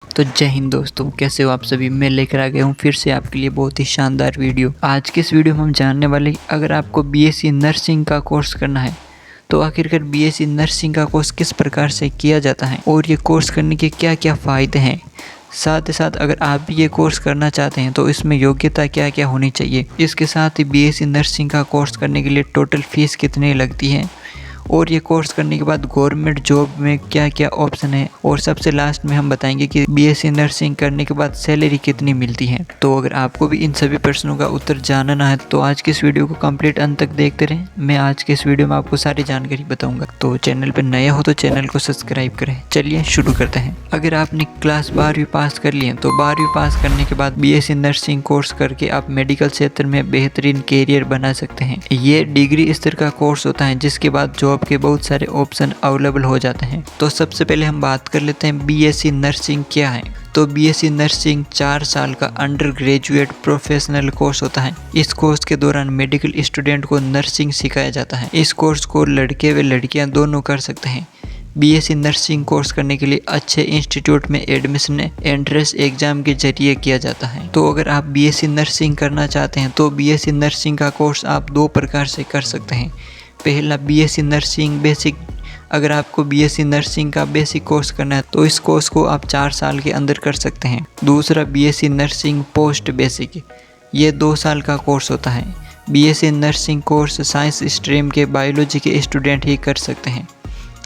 तो जय हिंद दोस्तों, कैसे हो आप सभी। मैं लेकर आ गया हूँ फिर से आपके लिए बहुत ही शानदार वीडियो। आज के इस वीडियो में हम जानने वाले, अगर आपको बीएससी नर्सिंग का कोर्स करना है तो आखिरकार बीएससी नर्सिंग का कोर्स किस प्रकार से किया जाता है और ये कोर्स करने के क्या क्या फ़ायदे हैं। साथ ही साथ अगर आप भी ये कोर्स करना चाहते हैं तो इसमें योग्यता क्या क्या होनी चाहिए। इसके साथ ही बीएससी नर्सिंग का कोर्स करने के लिए टोटल फ़ीस कितनी लगती है और ये कोर्स करने के बाद गवर्नमेंट जॉब में क्या क्या ऑप्शन है। और सबसे लास्ट में हम बताएंगे कि बीएससी नर्सिंग करने के बाद सैलरी कितनी मिलती है। तो अगर आपको भी इन सभी प्रश्नों का उत्तर जानना है तो आज के इस वीडियो को कंप्लीट अंत तक देखते रहें। मैं आज के इस वीडियो में आपको सारी जानकारी बताऊंगा। तो चैनल पर नया हो तो चैनल को सब्सक्राइब करें। चलिए शुरू करते हैं। अगर आपने क्लास 12वीं पास कर ली है तो 12वीं पास करने के बाद बीएससी नर्सिंग कोर्स करके आप मेडिकल क्षेत्र में बेहतरीन कैरियर बना सकते हैं। ये डिग्री स्तर का कोर्स होता है जिसके बाद जॉब के बहुत सारे ऑप्शन अवेलेबल हो जाते हैं। तो सबसे पहले हम बात कर लेते हैं बीएससी नर्सिंग क्या है। तो बीएससी नर्सिंग 4 साल का अंडर ग्रेजुएट प्रोफेशनल कोर्स होता है। इस कोर्स के दौरान मेडिकल स्टूडेंट को नर्सिंग सिखाया जाता है। इस कोर्स को लड़के व लड़कियां दोनों कर सकते हैं। बीएससी नर्सिंग कोर्स करने के लिए अच्छे इंस्टीट्यूट में एडमिशन एंट्रेंस एग्जाम के जरिए किया जाता है। तो अगर आप बीएससी नर्सिंग करना चाहते हैं तो बीएससी नर्सिंग का कोर्स आप 2 प्रकार से कर सकते हैं। पहला बीएससी नर्सिंग बेसिक। अगर आपको बीएससी नर्सिंग का बेसिक कोर्स करना है तो इस कोर्स को आप 4 साल के अंदर कर सकते हैं। दूसरा बीएससी नर्सिंग पोस्ट बेसिक। ये 2 साल का कोर्स होता है। BSc nursing course science stream के बायोलॉजी के स्टूडेंट ही कर सकते हैं।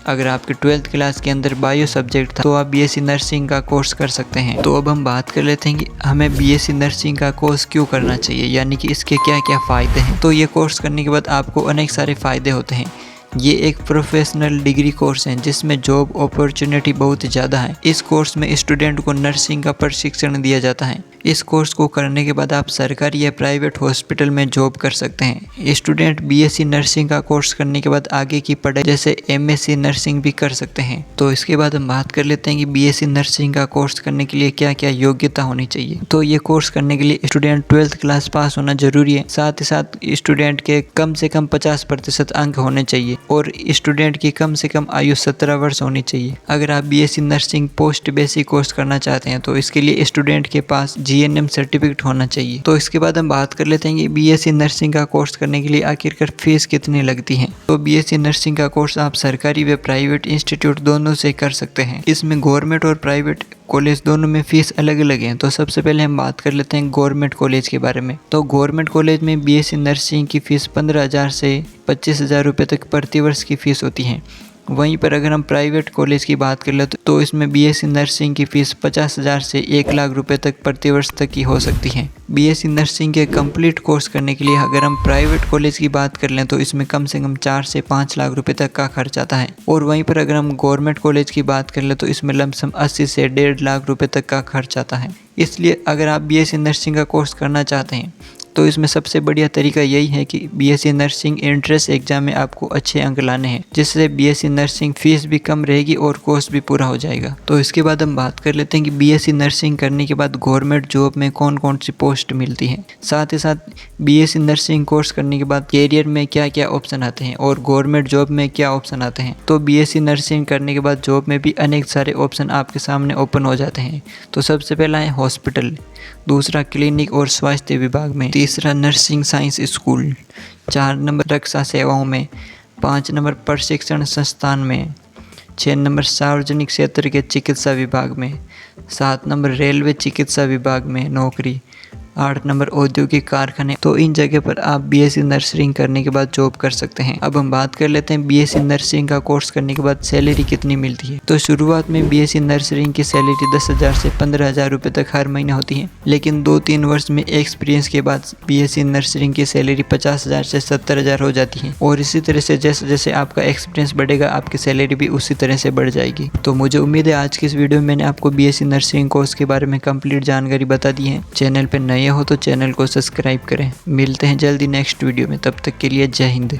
अगर आपके 12th क्लास के अंदर बायो सब्जेक्ट था तो आप बीएससी नर्सिंग का कोर्स कर सकते हैं। तो अब हम बात कर लेते हैं कि हमें बीएससी नर्सिंग का कोर्स क्यों करना चाहिए, यानी कि इसके क्या क्या फ़ायदे हैं। तो ये कोर्स करने के बाद आपको अनेक सारे फ़ायदे होते हैं। ये एक प्रोफेशनल डिग्री कोर्स है जिसमें जॉब अपॉर्चुनिटी बहुत ज़्यादा है। इस कोर्स में स्टूडेंट को नर्सिंग का प्रशिक्षण दिया जाता है। इस कोर्स को करने के बाद आप सरकारी या प्राइवेट हॉस्पिटल में जॉब कर सकते हैं। स्टूडेंट बीएससी नर्सिंग का कोर्स करने के बाद आगे की पढ़ाई जैसे एमएससी नर्सिंग भी कर सकते हैं। तो इसके बाद हम बात कर लेते हैं कि बीएससी नर्सिंग का कोर्स करने के लिए क्या क्या योग्यता होनी चाहिए। तो ये कोर्स करने के लिए स्टूडेंट 12th क्लास पास होना जरूरी है। साथ ही साथ स्टूडेंट के कम से कम 50% अंक होने चाहिए और स्टूडेंट की कम से कम आयु 17 वर्ष होनी चाहिए। अगर आप BSc nursing post basic course करना चाहते हैं तो इसके लिए स्टूडेंट के पास जीएनएम सर्टिफिकेट होना चाहिए। तो इसके बाद हम बात कर लेते हैं कि बीएससी नर्सिंग का कोर्स करने के लिए आखिरकार फीस कितनी लगती है। तो बीएससी नर्सिंग का कोर्स आप सरकारी व प्राइवेट इंस्टीट्यूट दोनों से कर सकते हैं। इसमें गवर्नमेंट और प्राइवेट कॉलेज दोनों में फ़ीस अलग अलग हैं। तो सबसे पहले हम बात कर लेते हैं गवर्नमेंट कॉलेज के बारे में। तो गवर्नमेंट कॉलेज में बीएससी नर्सिंग की फ़ीस 15,000 से 25,000 रुपये तक प्रति वर्ष की फ़ीस होती है। वहीं पर अगर हम प्राइवेट कॉलेज की बात कर ले तो इसमें बीएससी नर्सिंग की फ़ीस 50,000 से 1 लाख रुपए तक प्रति वर्ष तक की हो सकती है। बीएससी नर्सिंग के कंप्लीट कोर्स करने के लिए अगर हम प्राइवेट कॉलेज की बात कर लें तो इसमें कम से कम 4 से 5 लाख रुपए तक का खर्च आता है। और वहीं पर अगर हम गवर्नमेंट कॉलेज की बात कर लें तो इसमें लमसम 80 से 1.5 लाख रुपए तक का खर्च आता है। इसलिए अगर आप बीएससी नर्सिंग का कोर्स करना चाहते हैं तो इसमें सबसे बढ़िया तरीका यही है कि बीएससी नर्सिंग एंट्रेंस एग्जाम में आपको अच्छे अंक लाने हैं, जिससे बीएससी नर्सिंग फीस भी कम रहेगी और कोर्स भी पूरा हो जाएगा। तो इसके बाद हम बात कर लेते हैं कि बीएससी नर्सिंग करने के बाद गवर्नमेंट जॉब में कौन कौन सी पोस्ट मिलती है। साथ ही साथ बीएससी नर्सिंग कोर्स करने के बाद कैरियर में क्या क्या ऑप्शन आते हैं और गवर्नमेंट जॉब में क्या ऑप्शन आते हैं। तो बीएससी नर्सिंग करने के बाद जॉब में भी अनेक सारे ऑप्शन आपके सामने ओपन हो जाते हैं। तो सबसे पहला है हॉस्पिटल, दूसरा क्लिनिक और स्वास्थ्य विभाग में, तीसरा नर्सिंग साइंस स्कूल, 4 नंबर रक्षा सेवाओं में, 5 नंबर प्रशिक्षण संस्थान में, 6 नंबर सार्वजनिक क्षेत्र के चिकित्सा विभाग में, 7 नंबर रेलवे चिकित्सा विभाग में नौकरी, 8 नंबर औद्योगिक कारखाने। तो इन जगह पर आप बीएससी नर्सिंग करने के बाद जॉब कर सकते हैं। अब हम बात कर लेते हैं बीएससी नर्सिंग का कोर्स करने के बाद सैलरी कितनी मिलती है। तो शुरुआत में बीएससी नर्सिंग की सैलरी 10,000 से 15,000 रुपये तक हर महीने होती है, लेकिन 2-3 वर्ष में एक्सपीरियंस के बाद बीएससी नर्सिंग की सैलरी 50,000 से 70,000 हो जाती है। और इसी तरह से जैसे जैसे आपका एक्सपीरियंस बढ़ेगा आपकी सैलरी भी उसी तरह से बढ़ जाएगी। तो मुझे उम्मीद है आज की इस वीडियो में मैंने आपको बीएससी नर्सिंग कोर्स के बारे में कंप्लीट जानकारी बता दी है। चैनल पर नए हो तो चैनल को सब्सक्राइब करें। मिलते हैं जल्दी नेक्स्ट वीडियो में, तब तक के लिए जय हिंद।